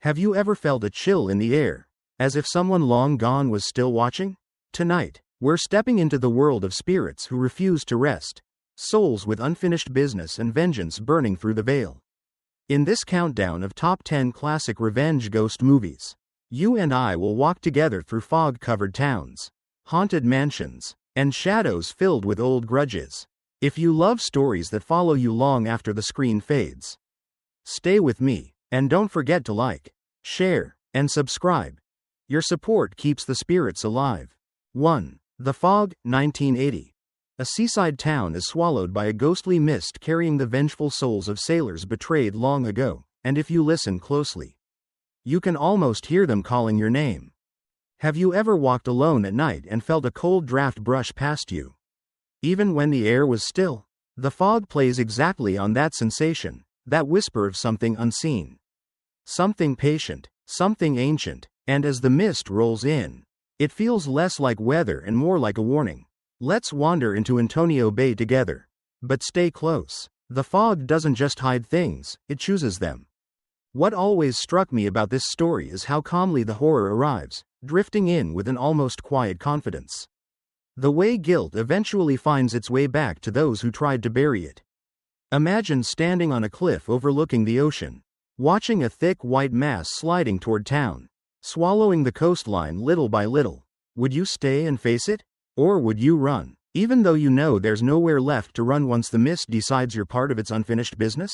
Have you ever felt a chill in the air, as if someone long gone was still watching? Tonight, we're stepping into the world of spirits who refuse to rest, souls with unfinished business and vengeance burning through the veil. In this countdown of top 10 classic revenge ghost movies, you and I will walk together through fog-covered towns, haunted mansions, and shadows filled with old grudges. If you love stories that follow you long after the screen fades, stay with me, and don't forget to like, share, and subscribe. Your support keeps the spirits alive. 1. The Fog, 1980. A seaside town is swallowed by a ghostly mist carrying the vengeful souls of sailors betrayed long ago, and if you listen closely, you can almost hear them calling your name. Have you ever walked alone at night and felt a cold draft brush past you? Even when the air was still, the fog plays exactly on that sensation, that whisper of something unseen, something patient, something ancient, and as the mist rolls in, it feels less like weather and more like a warning. Let's wander into Antonio Bay together. But stay close. The fog doesn't just hide things, it chooses them. What always struck me about this story is how calmly the horror arrives, drifting in with an almost quiet confidence. The way guilt eventually finds its way back to those who tried to bury it. Imagine standing on a cliff overlooking the ocean, watching a thick white mass sliding toward town, swallowing the coastline little by little. Would you stay and face it? Or would you run, even though you know there's nowhere left to run once the mist decides you're part of its unfinished business?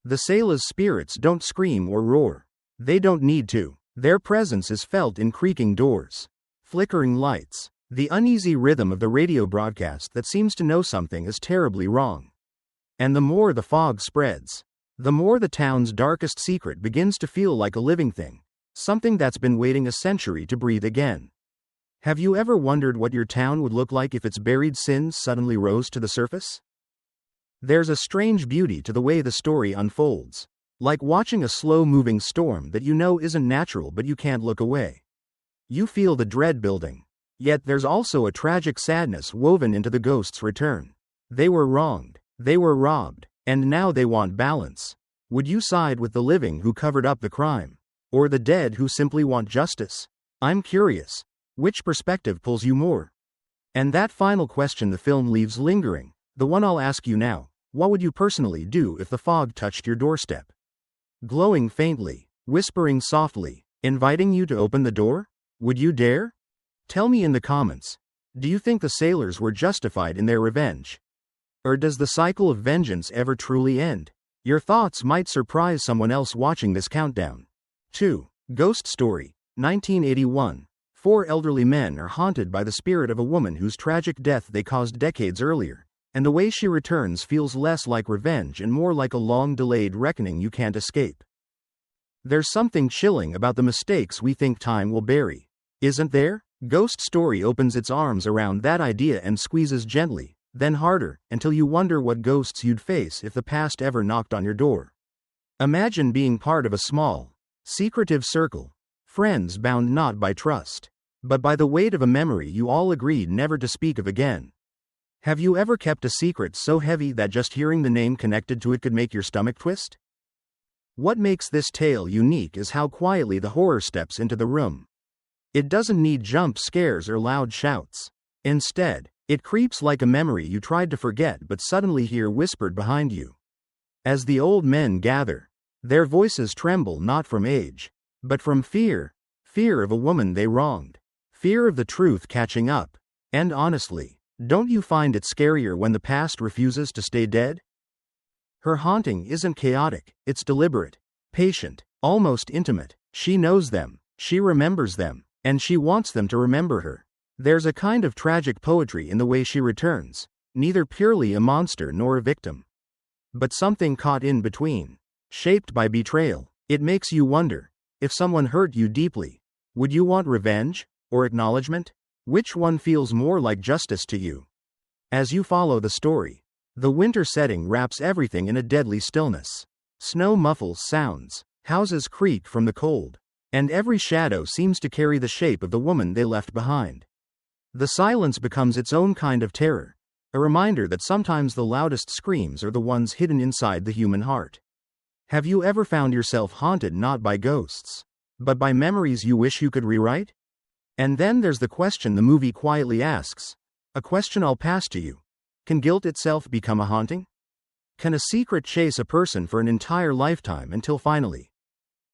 The sailors' spirits don't scream or roar. They don't need to. Their presence is felt in creaking doors, flickering lights, the uneasy rhythm of the radio broadcast that seems to know something is terribly wrong. And the more the fog spreads, the more the town's darkest secret begins to feel like a living thing, something that's been waiting a century to breathe again. Have you ever wondered what your town would look like if its buried sins suddenly rose to the surface? There's a strange beauty to the way the story unfolds, like watching a slow-moving storm that you know isn't natural but you can't look away. You feel the dread building, yet there's also a tragic sadness woven into the ghost's return. They were wronged, they were robbed, and now they want balance. Would you side with the living who covered up the crime, or the dead who simply want justice? I'm curious. Which perspective pulls you more? And that final question the film leaves lingering, the one I'll ask you now: what would you personally do if the fog touched your doorstep? Glowing faintly, whispering softly, inviting you to open the door? Would you dare? Tell me in the comments. Do you think the sailors were justified in their revenge? Or does the cycle of vengeance ever truly end? Your thoughts might surprise someone else watching this countdown. 2. Ghost Story, 1981. 4 elderly men are haunted by the spirit of a woman whose tragic death they caused decades earlier, and the way she returns feels less like revenge and more like a long-delayed reckoning you can't escape. There's something chilling about the mistakes we think time will bury, isn't there? Ghost Story opens its arms around that idea and squeezes gently, then harder, until you wonder what ghosts you'd face if the past ever knocked on your door. Imagine being part of a small, secretive circle, friends bound not by trust, but by the weight of a memory you all agreed never to speak of again. Have you ever kept a secret so heavy that just hearing the name connected to it could make your stomach twist? What makes this tale unique is how quietly the horror steps into the room. It doesn't need jump scares or loud shouts. Instead, it creeps like a memory you tried to forget but suddenly hear whispered behind you. As the old men gather, their voices tremble not from age, but from fear of a woman they wronged. Fear of the truth catching up. And honestly, don't you find it scarier when the past refuses to stay dead? Her haunting isn't chaotic, it's deliberate, patient, almost intimate. She knows them, she remembers them, and she wants them to remember her. There's a kind of tragic poetry in the way she returns, neither purely a monster nor a victim, but something caught in between, shaped by betrayal. It makes you wonder, if someone hurt you deeply, would you want revenge? Or acknowledgement? Which one feels more like justice to you? As you follow the story, the winter setting wraps everything in a deadly stillness. Snow muffles sounds, houses creak from the cold, and every shadow seems to carry the shape of the woman they left behind. The silence becomes its own kind of terror, a reminder that sometimes the loudest screams are the ones hidden inside the human heart. Have you ever found yourself haunted not by ghosts, but by memories you wish you could rewrite? And then there's the question the movie quietly asks, a question I'll pass to you. Can guilt itself become a haunting? Can a secret chase a person for an entire lifetime until finally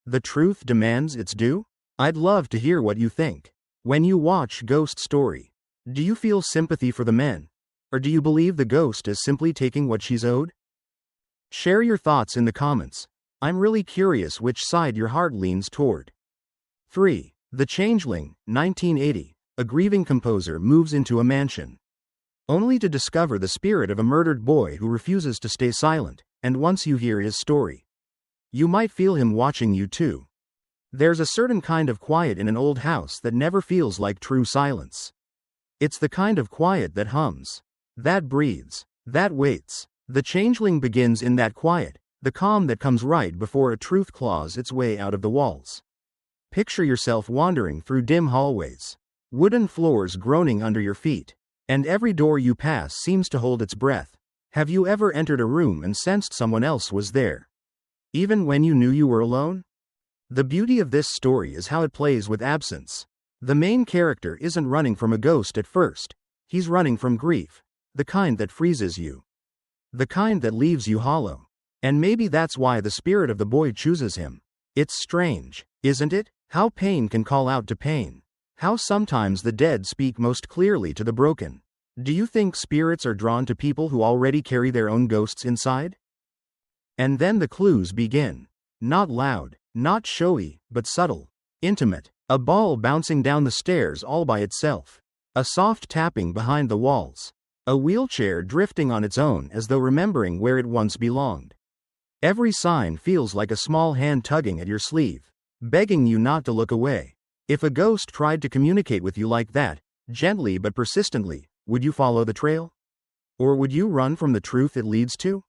the truth demands its due? I'd love to hear what you think. When you watch Ghost Story, do you feel sympathy for the men? Or do you believe the ghost is simply taking what she's owed? Share your thoughts in the comments. I'm really curious which side your heart leans toward. 3. The Changeling, 1980. A grieving composer moves into a mansion, only to discover the spirit of a murdered boy who refuses to stay silent, and once you hear his story, you might feel him watching you too. There's a certain kind of quiet in an old house that never feels like true silence. It's the kind of quiet that hums, that breathes, that waits. The Changeling begins in that quiet, the calm that comes right before a truth claws its way out of the walls. Picture yourself wandering through dim hallways, wooden floors groaning under your feet, and every door you pass seems to hold its breath. Have you ever entered a room and sensed someone else was there, even when you knew you were alone? The beauty of this story is how it plays with absence. The main character isn't running from a ghost at first, he's running from grief, the kind that freezes you, the kind that leaves you hollow. And maybe that's why the spirit of the boy chooses him. It's strange, isn't it? How pain can call out to pain. How sometimes the dead speak most clearly to the broken. Do you think spirits are drawn to people who already carry their own ghosts inside? And then the clues begin. Not loud, not showy, but subtle, intimate. A ball bouncing down the stairs all by itself. A soft tapping behind the walls. A wheelchair drifting on its own as though remembering where it once belonged. Every sign feels like a small hand tugging at your sleeve, begging you not to look away. If a ghost tried to communicate with you like that, gently but persistently, would you follow the trail? Or would you run from the truth it leads to?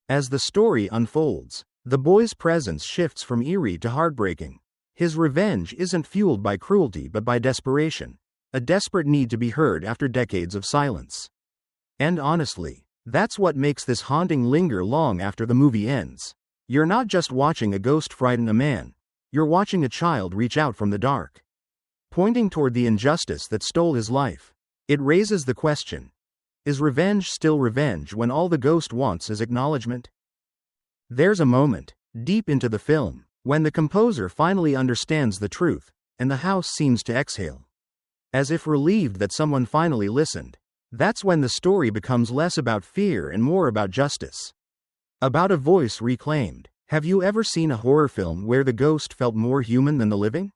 As the story unfolds, the boy's presence shifts from eerie to heartbreaking. His revenge isn't fueled by cruelty but by desperation, a desperate need to be heard after decades of silence. And honestly, that's what makes this haunting linger long after the movie ends. You're not just watching a ghost frighten a man, you're watching a child reach out from the dark, pointing toward the injustice that stole his life. It raises the question, is revenge still revenge when all the ghost wants is acknowledgement? There's a moment, deep into the film, when the composer finally understands the truth, and the house seems to exhale, as if relieved that someone finally listened. That's when the story becomes less about fear and more about justice. About a voice reclaimed. Have you ever seen a horror film where the ghost felt more human than the living?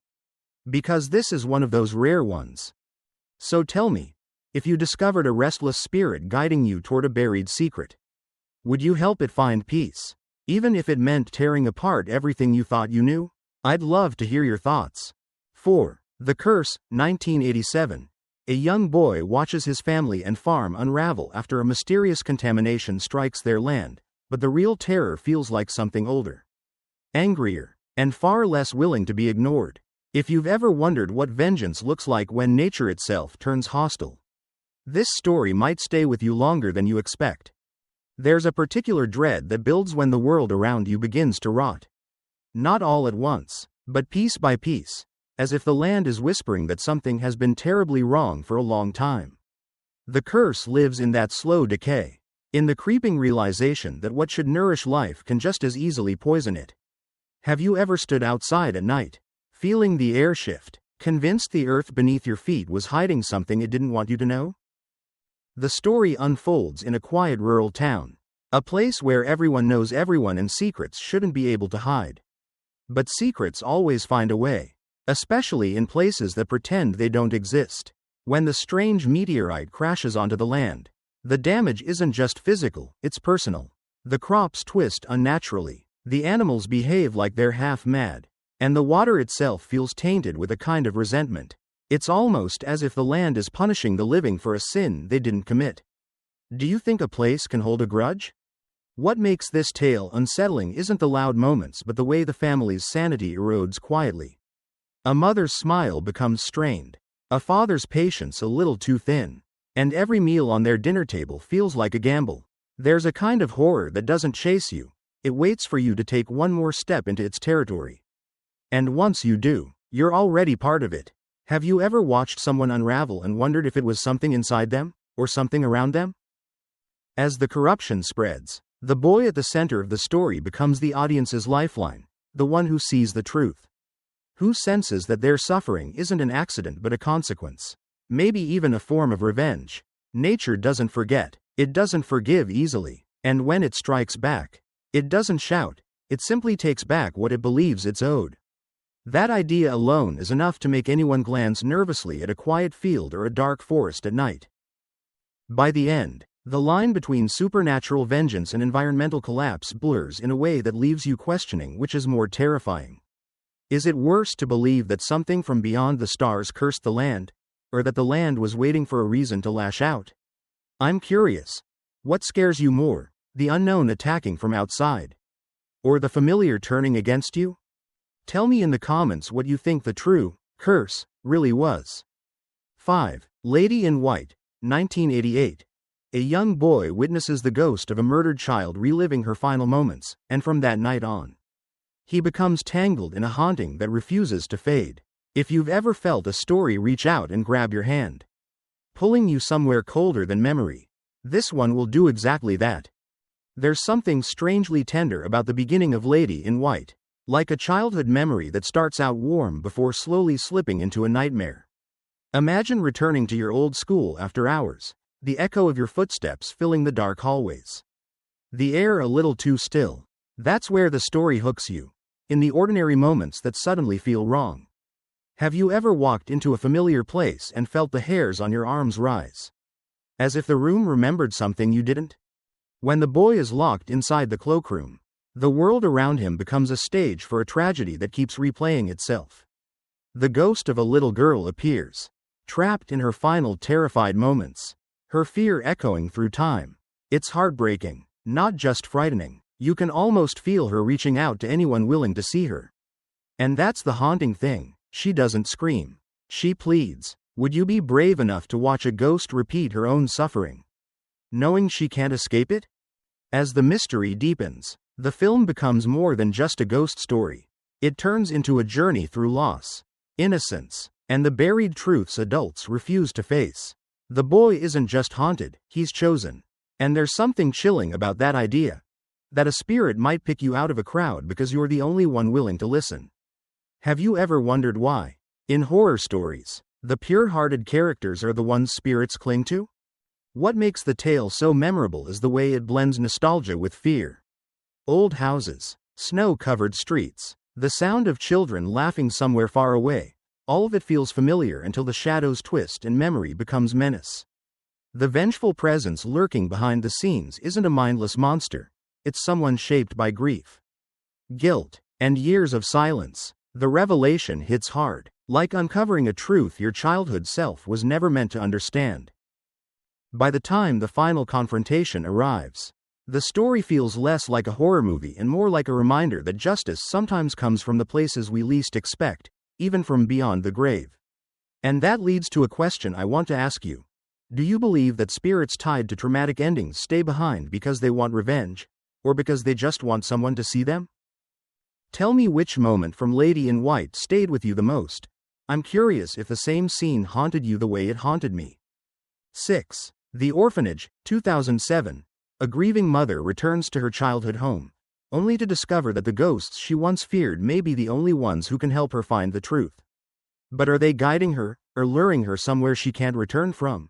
Because this is one of those rare ones. So tell me, if you discovered a restless spirit guiding you toward a buried secret, would you help it find peace, even if it meant tearing apart everything you thought you knew? I'd love to hear your thoughts. 4. The Curse, 1987. A young boy watches his family and farm unravel after a mysterious contamination strikes their land, but the real terror feels like something older, angrier, and far less willing to be ignored. If you've ever wondered what vengeance looks like when nature itself turns hostile, this story might stay with you longer than you expect. There's a particular dread that builds when the world around you begins to rot. Not all at once, but piece by piece, as if the land is whispering that something has been terribly wrong for a long time. The curse lives in that slow decay, in the creeping realization that what should nourish life can just as easily poison it. Have you ever stood outside at night, feeling the air shift, convinced the earth beneath your feet was hiding something it didn't want you to know? The story unfolds in a quiet rural town, a place where everyone knows everyone and secrets shouldn't be able to hide. But secrets always find a way, especially in places that pretend they don't exist. When the strange meteorite crashes onto the land, the damage isn't just physical, it's personal. The crops twist unnaturally, the animals behave like they're half mad, and the water itself feels tainted with a kind of resentment. It's almost as if the land is punishing the living for a sin they didn't commit. Do you think a place can hold a grudge? What makes this tale unsettling isn't the loud moments but the way the family's sanity erodes quietly. A mother's smile becomes strained, a father's patience a little too thin, and every meal on their dinner table feels like a gamble. There's a kind of horror that doesn't chase you, It waits for you to take one more step into its territory. And once you do, you're already part of it. Have you ever watched someone unravel and wondered if it was something inside them, or something around them? As the corruption spreads, the boy at the center of the story becomes the audience's lifeline, the one who sees the truth. Who senses that their suffering isn't an accident but a consequence, maybe even a form of revenge. Nature doesn't forget, it doesn't forgive easily, and when it strikes back, it doesn't shout, it simply takes back what it believes it's owed. That idea alone is enough to make anyone glance nervously at a quiet field or a dark forest at night. By the end, the line between supernatural vengeance and environmental collapse blurs in a way that leaves you questioning which is more terrifying. Is it worse to believe that something from beyond the stars cursed the land, or that the land was waiting for a reason to lash out? I'm curious. What scares you more, the unknown attacking from outside, or the familiar turning against you? Tell me in the comments what you think the true curse really was. 5. Lady in White, 1988. A young boy witnesses the ghost of a murdered child reliving her final moments, and from that night on, he becomes tangled in a haunting that refuses to fade. If you've ever felt a story reach out and grab your hand, pulling you somewhere colder than memory, this one will do exactly that. There's something strangely tender about the beginning of Lady in White, like a childhood memory that starts out warm before slowly slipping into a nightmare. Imagine returning to your old school after hours, the echo of your footsteps filling the dark hallways. The air a little too still. That's where the story hooks you, in the ordinary moments that suddenly feel wrong. Have you ever walked into a familiar place and felt the hairs on your arms rise, as if the room remembered something you didn't? When the boy is locked inside the cloakroom, the world around him becomes a stage for a tragedy that keeps replaying itself. The ghost of a little girl appears, trapped in her final terrified moments, her fear echoing through time. It's heartbreaking, not just frightening. You can almost feel her reaching out to anyone willing to see her. And that's the haunting thing, she doesn't scream. She pleads. Would you be brave enough to watch a ghost repeat her own suffering, knowing she can't escape it? As the mystery deepens, the film becomes more than just a ghost story. It turns into a journey through loss, innocence, and the buried truths adults refuse to face. The boy isn't just haunted, he's chosen. And there's something chilling about that idea, that a spirit might pick you out of a crowd because you're the only one willing to listen. Have you ever wondered why, in horror stories, the pure-hearted characters are the ones spirits cling to? What makes the tale so memorable is the way it blends nostalgia with fear. Old houses, snow-covered streets, the sound of children laughing somewhere far away, all of it feels familiar until the shadows twist and memory becomes menace. The vengeful presence lurking behind the scenes isn't a mindless monster, it's someone shaped by grief, guilt, and years of silence. The revelation hits hard, like uncovering a truth your childhood self was never meant to understand. By the time the final confrontation arrives, the story feels less like a horror movie and more like a reminder that justice sometimes comes from the places we least expect, even from beyond the grave. And that leads to a question I want to ask you. Do you believe that spirits tied to traumatic endings stay behind because they want revenge, or because they just want someone to see them? Tell me which moment from Lady in White stayed with you the most. I'm curious if the same scene haunted you the way it haunted me. 6. The Orphanage, 2007. A grieving mother returns to her childhood home, only to discover that the ghosts she once feared may be the only ones who can help her find the truth. But are they guiding her, or luring her somewhere she can't return from?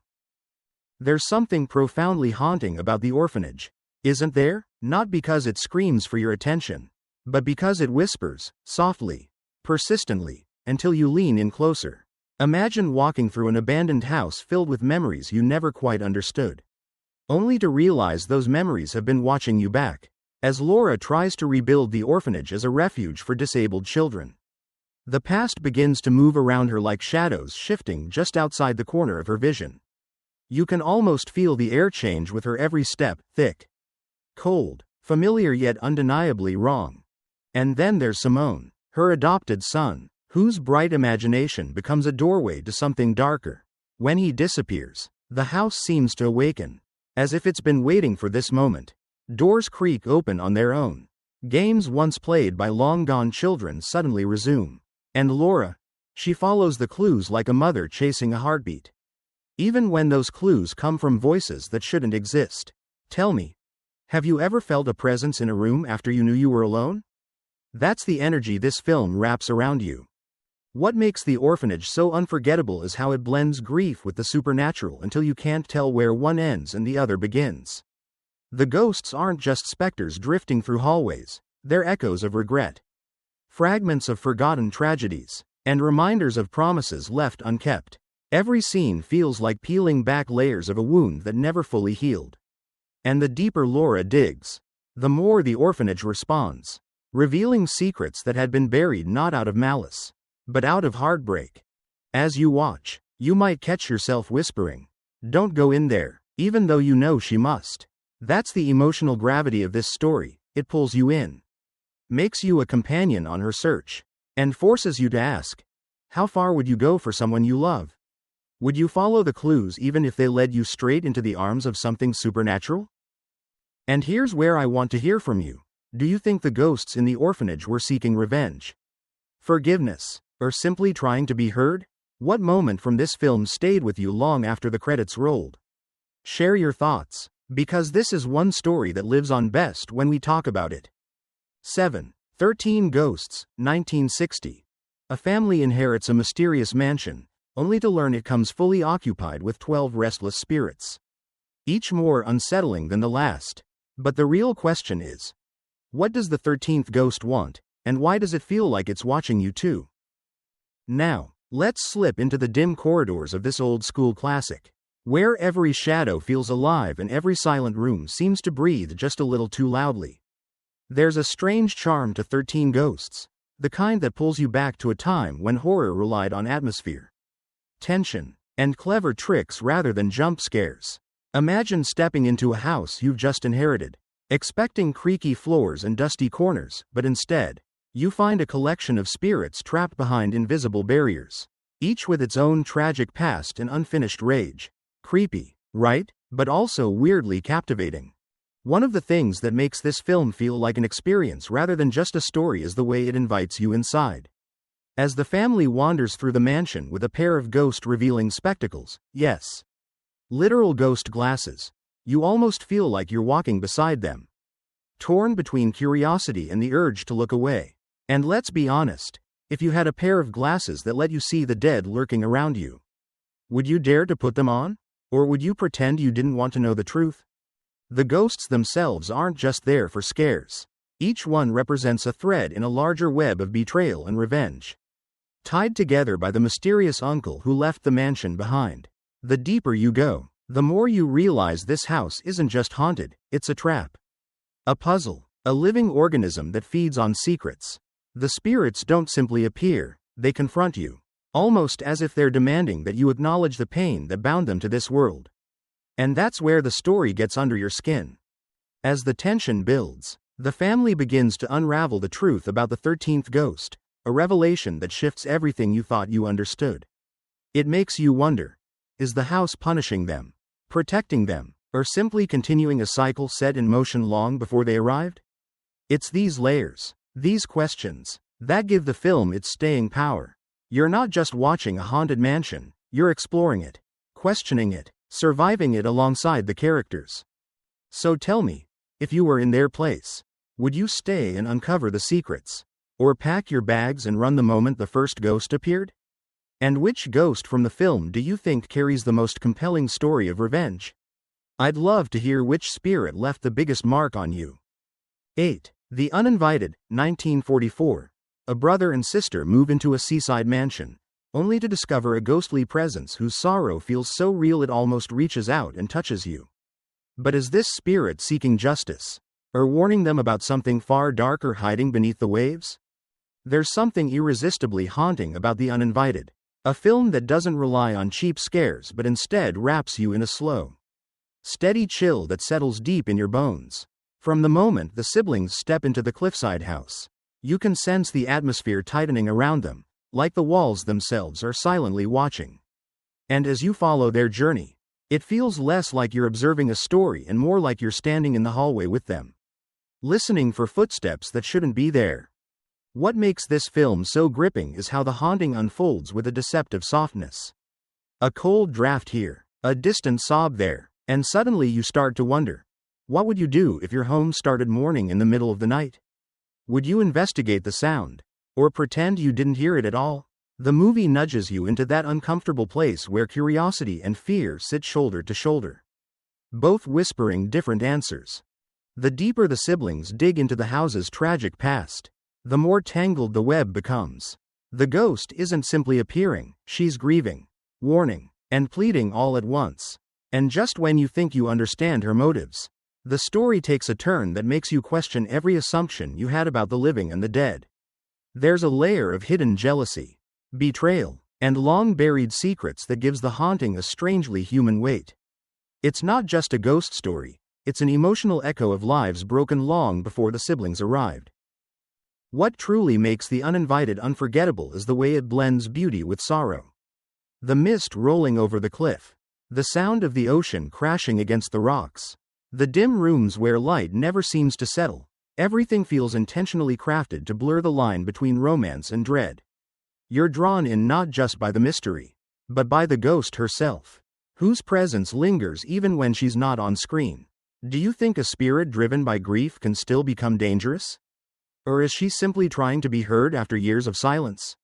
There's something profoundly haunting about the orphanage, isn't there? Not because it screams for your attention, but because it whispers, softly, persistently, until you lean in closer. Imagine walking through an abandoned house filled with memories you never quite understood, only to realize those memories have been watching you back, as Laura tries to rebuild the orphanage as a refuge for disabled children. The past begins to move around her like shadows shifting just outside the corner of her vision. You can almost feel the air change with her every step, thick, cold, familiar yet undeniably wrong. And then there's Simone, her adopted son, whose bright imagination becomes a doorway to something darker. When he disappears, the house seems to awaken, as if it's been waiting for this moment. Doors creak open on their own, Games once played by long-gone children suddenly resume. And Laura? She follows the clues like a mother chasing a heartbeat. Even when those clues come from voices that shouldn't exist. Tell me, have you ever felt a presence in a room after you knew you were alone? That's the energy this film wraps around you. What makes The Orphanage so unforgettable is how it blends grief with the supernatural until you can't tell where one ends and the other begins. The ghosts aren't just specters drifting through hallways, they're echoes of regret, fragments of forgotten tragedies, and reminders of promises left unkept. Every scene feels like peeling back layers of a wound that never fully healed. And the deeper Laura digs, the more the orphanage responds, revealing secrets that had been buried not out of malice, but out of heartbreak. As you watch, you might catch yourself whispering, "Don't go in there," even though you know she must. That's the emotional gravity of this story. It pulls you in, makes you a companion on her search, and forces you to ask, how far would you go for someone you love? Would you follow the clues even if they led you straight into the arms of something supernatural? And here's where I want to hear from you. Do you think the ghosts in the orphanage were seeking revenge, forgiveness, or simply trying to be heard? What moment from this film stayed with you long after the credits rolled? Share your thoughts, because this is one story that lives on best when we talk about it. 7. 13 Ghosts, 1960. A family inherits a mysterious mansion, only to learn it comes fully occupied with 12 restless spirits, each more unsettling than the last. But the real question is, what does the 13th ghost want, and why does it feel like it's watching you too? Now, let's slip into the dim corridors of this old-school classic, where every shadow feels alive and every silent room seems to breathe just a little too loudly. There's a strange charm to 13 Ghosts, the kind that pulls you back to a time when horror relied on atmosphere, tension, and clever tricks rather than jump scares. Imagine stepping into a house you've just inherited, expecting creaky floors and dusty corners, but instead, you find a collection of spirits trapped behind invisible barriers, each with its own tragic past and unfinished rage. Creepy, right? But also weirdly captivating. One of the things that makes this film feel like an experience rather than just a story is the way it invites you inside. As the family wanders through the mansion with a pair of ghost-revealing spectacles, yes, literal ghost glasses, you almost feel like you're walking beside them, torn between curiosity and the urge to look away. And let's be honest, if you had a pair of glasses that let you see the dead lurking around you, would you dare to put them on? Or would you pretend you didn't want to know the truth? The ghosts themselves aren't just there for scares. Each one represents a thread in a larger web of betrayal and revenge, tied together by the mysterious uncle who left the mansion behind. The deeper you go, the more you realize this house isn't just haunted, it's a trap, a puzzle, a living organism that feeds on secrets. The spirits don't simply appear, they confront you, almost as if they're demanding that you acknowledge the pain that bound them to this world. And that's where the story gets under your skin. As the tension builds, the family begins to unravel the truth about the 13th ghost, a revelation that shifts everything you thought you understood. It makes you wonder, is the house punishing them, protecting them, or simply continuing a cycle set in motion long before they arrived? It's these layers, these questions, that give the film its staying power. You're not just watching a haunted mansion, you're exploring it, questioning it, surviving it alongside the characters. So tell me, if you were in their place, would you stay and uncover the secrets? Or pack your bags and run the moment the first ghost appeared? And which ghost from the film do you think carries the most compelling story of revenge? I'd love to hear which spirit left the biggest mark on you. 8. The Uninvited, 1944. A brother and sister move into a seaside mansion, only to discover a ghostly presence whose sorrow feels so real it almost reaches out and touches you. But is this spirit seeking justice, or warning them about something far darker hiding beneath the waves? There's something irresistibly haunting about The Uninvited, a film that doesn't rely on cheap scares but instead wraps you in a slow, steady chill that settles deep in your bones. From the moment the siblings step into the cliffside house, you can sense the atmosphere tightening around them, like the walls themselves are silently watching. And as you follow their journey, it feels less like you're observing a story and more like you're standing in the hallway with them. listening for footsteps that shouldn't be there. What makes this film so gripping is how the haunting unfolds with a deceptive softness. A cold draft here, a distant sob there, and suddenly you start to wonder, what would you do if your home started mourning in the middle of the night? Would you investigate the sound? Or pretend you didn't hear it at all? The movie nudges you into that uncomfortable place where curiosity and fear sit shoulder to shoulder, both whispering different answers. The deeper the siblings dig into the house's tragic past, the more tangled the web becomes. The ghost isn't simply appearing, she's grieving, warning, and pleading all at once. And just when you think you understand her motives, the story takes a turn that makes you question every assumption you had about the living and the dead. There's a layer of hidden jealousy, betrayal, and long-buried secrets that gives the haunting a strangely human weight. It's not just a ghost story, it's an emotional echo of lives broken long before the siblings arrived. What truly makes The Uninvited unforgettable is the way it blends beauty with sorrow. The mist rolling over the cliff, the sound of the ocean crashing against the rocks, the dim rooms where light never seems to settle, everything feels intentionally crafted to blur the line between romance and dread. You're drawn in not just by the mystery, but by the ghost herself, whose presence lingers even when she's not on screen. Do you think a spirit driven by grief can still become dangerous? Or is she simply trying to be heard after years of silence?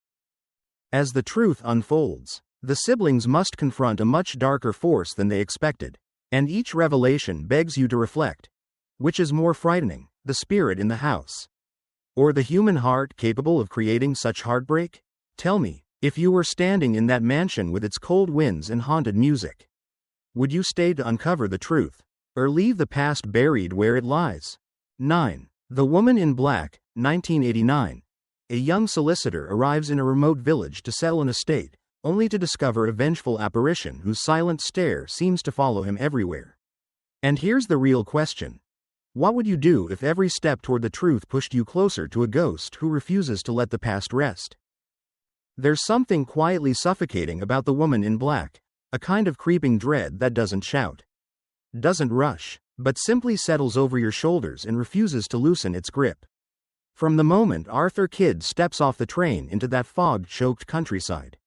As the truth unfolds, the siblings must confront a much darker force than they expected, and each revelation begs you to reflect. Which is more frightening, the spirit in the house, or the human heart capable of creating such heartbreak? Tell me, if you were standing in that mansion with its cold winds and haunted music, would you stay to uncover the truth, or leave the past buried where it lies? 9. The Woman in Black, 1989. A young solicitor arrives in a remote village to sell an estate, only to discover a vengeful apparition whose silent stare seems to follow him everywhere. And here's the real question. What would you do if every step toward the truth pushed you closer to a ghost who refuses to let the past rest? There's something quietly suffocating about The Woman in Black, a kind of creeping dread that doesn't shout, doesn't rush, but simply settles over your shoulders and refuses to loosen its grip. From the moment Arthur Kidd steps off the train into that fog-choked countryside,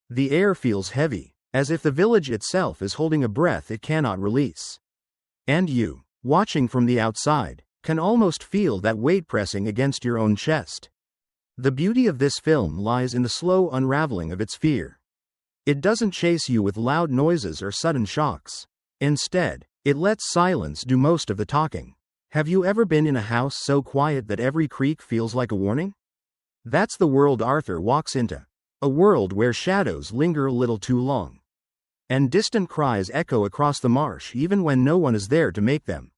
the air feels heavy, as if the village itself is holding a breath it cannot release. And you, watching from the outside, can almost feel that weight pressing against your own chest. The beauty of this film lies in the slow unraveling of its fear. It doesn't chase you with loud noises or sudden shocks. Instead, it lets silence do most of the talking. Have you ever been in a house so quiet that every creak feels like a warning? That's the world Arthur walks into. A world where shadows linger a little too long, and distant cries echo across the marsh even when no one is there to make them.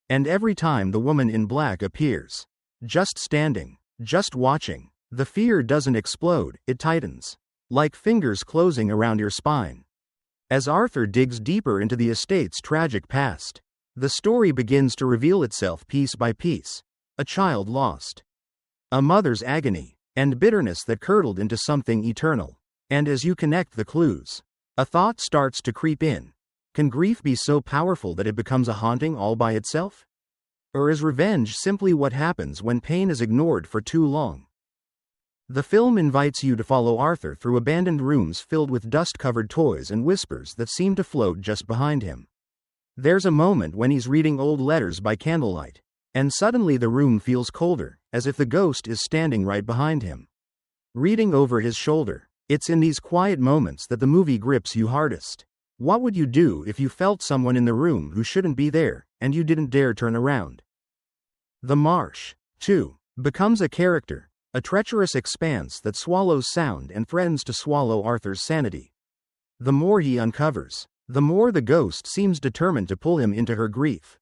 And every time the woman in black appears, just standing, just watching, the fear doesn't explode, it tightens, like fingers closing around your spine. As Arthur digs deeper into the estate's tragic past, the story begins to reveal itself piece by piece. A child lost, a mother's agony, and bitterness that curdled into something eternal. And as you connect the clues, a thought starts to creep in. Can grief be so powerful that it becomes a haunting all by itself? Or is revenge simply what happens when pain is ignored for too long? The film invites you to follow Arthur through abandoned rooms filled with dust-covered toys and whispers that seem to float just behind him. There's a moment when he's reading old letters by candlelight, and suddenly the room feels colder, as if the ghost is standing right behind him, reading over his shoulder. It's in these quiet moments that the movie grips you hardest. What would you do if you felt someone in the room who shouldn't be there, and you didn't dare turn around? The marsh, too, becomes a character, a treacherous expanse that swallows sound and threatens to swallow Arthur's sanity. The more he uncovers, the more the ghost seems determined to pull him into her grief.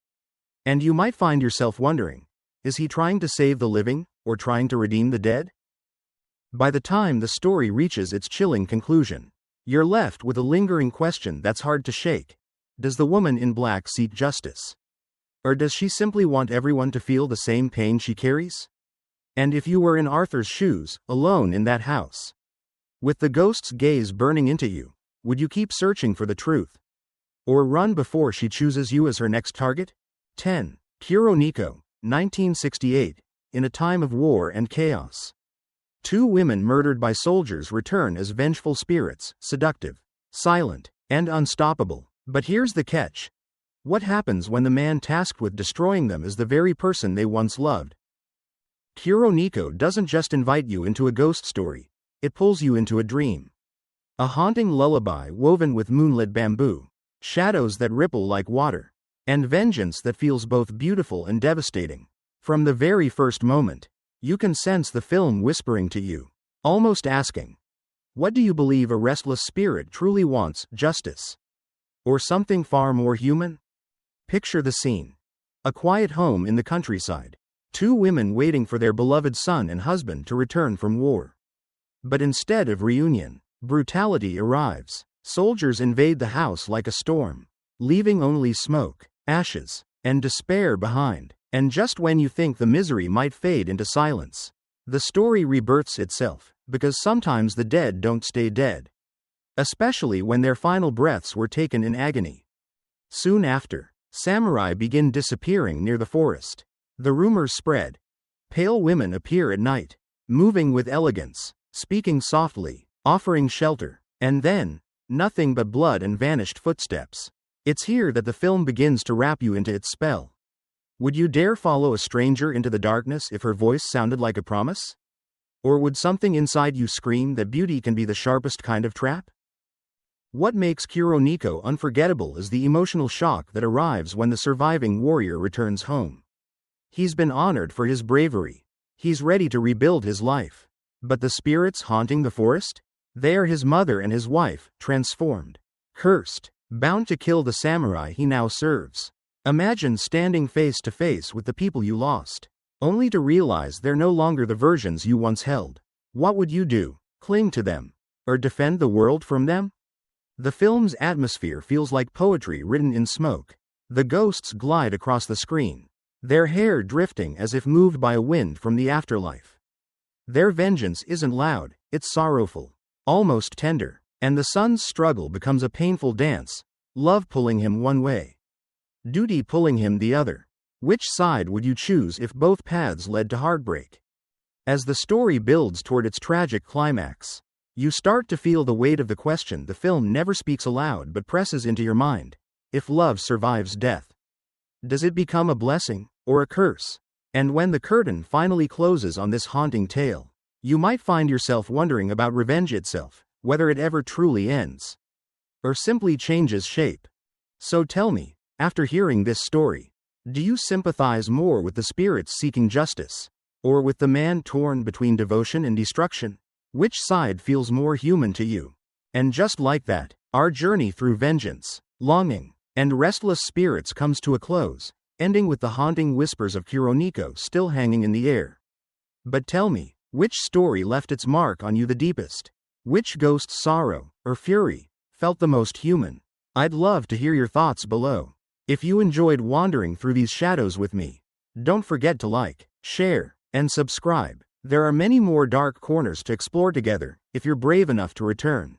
And you might find yourself wondering, is he trying to save the living, or trying to redeem the dead? By the time the story reaches its chilling conclusion, you're left with a lingering question that's hard to shake. Does the woman in black seek justice? Or does she simply want everyone to feel the same pain she carries? And if you were in Arthur's shoes, alone in that house, with the ghost's gaze burning into you, would you keep searching for the truth? Or run before she chooses you as her next target? 10. Kuroneko, 1968. In a time of war and chaos, two women murdered by soldiers return as vengeful spirits, seductive, silent, and unstoppable. But here's the catch. What happens when the man tasked with destroying them is the very person they once loved? Kuroneko doesn't just invite you into a ghost story, it pulls you into a dream. A haunting lullaby woven with moonlit bamboo, shadows that ripple like water, and vengeance that feels both beautiful and devastating. From the very first moment, you can sense the film whispering to you, almost asking, what do you believe a restless spirit truly wants, justice? Or something far more human? Picture the scene. A quiet home in the countryside. Two women waiting for their beloved son and husband to return from war. But instead of reunion, brutality arrives. Soldiers invade the house like a storm, leaving only smoke, ashes, and despair behind. And just when you think the misery might fade into silence, the story rebirths itself, because sometimes the dead don't stay dead. Especially when their final breaths were taken in agony. Soon after, samurai begin disappearing near the forest. The rumors spread. Pale women appear at night, moving with elegance, speaking softly, offering shelter, and then, nothing but blood and vanished footsteps. It's here that the film begins to wrap you into its spell. Would you dare follow a stranger into the darkness if her voice sounded like a promise? Or would something inside you scream that beauty can be the sharpest kind of trap? What makes Kuroneko unforgettable is the emotional shock that arrives when the surviving warrior returns home. He's been honored for his bravery. He's ready to rebuild his life. But the spirits haunting the forest? They are his mother and his wife, transformed, cursed, bound to kill the samurai he now serves. Imagine standing face to face with the people you lost, only to realize they're no longer the versions you once held. What would you do? Cling to them? Or defend the world from them? The film's atmosphere feels like poetry written in smoke. The ghosts glide across the screen, their hair drifting as if moved by a wind from the afterlife. Their vengeance isn't loud, it's sorrowful, almost tender, and the son's struggle becomes a painful dance, love pulling him one way, duty pulling him the other. Which side would you choose if both paths led to heartbreak? As the story builds toward its tragic climax, you start to feel the weight of the question the film never speaks aloud but presses into your mind. If love survives death, does it become a blessing or a curse? And when the curtain finally closes on this haunting tale, you might find yourself wondering about revenge itself, whether it ever truly ends, or simply changes shape. So tell me, after hearing this story, do you sympathize more with the spirits seeking justice, or with the man torn between devotion and destruction? Which side feels more human to you? And just like that, our journey through vengeance, longing, and restless spirits comes to a close, ending with the haunting whispers of Kuroneko still hanging in the air. But tell me, which story left its mark on you the deepest? Which ghost's sorrow, or fury, felt the most human? I'd love to hear your thoughts below. If you enjoyed wandering through these shadows with me, don't forget to like, share, and subscribe. There are many more dark corners to explore together, if you're brave enough to return.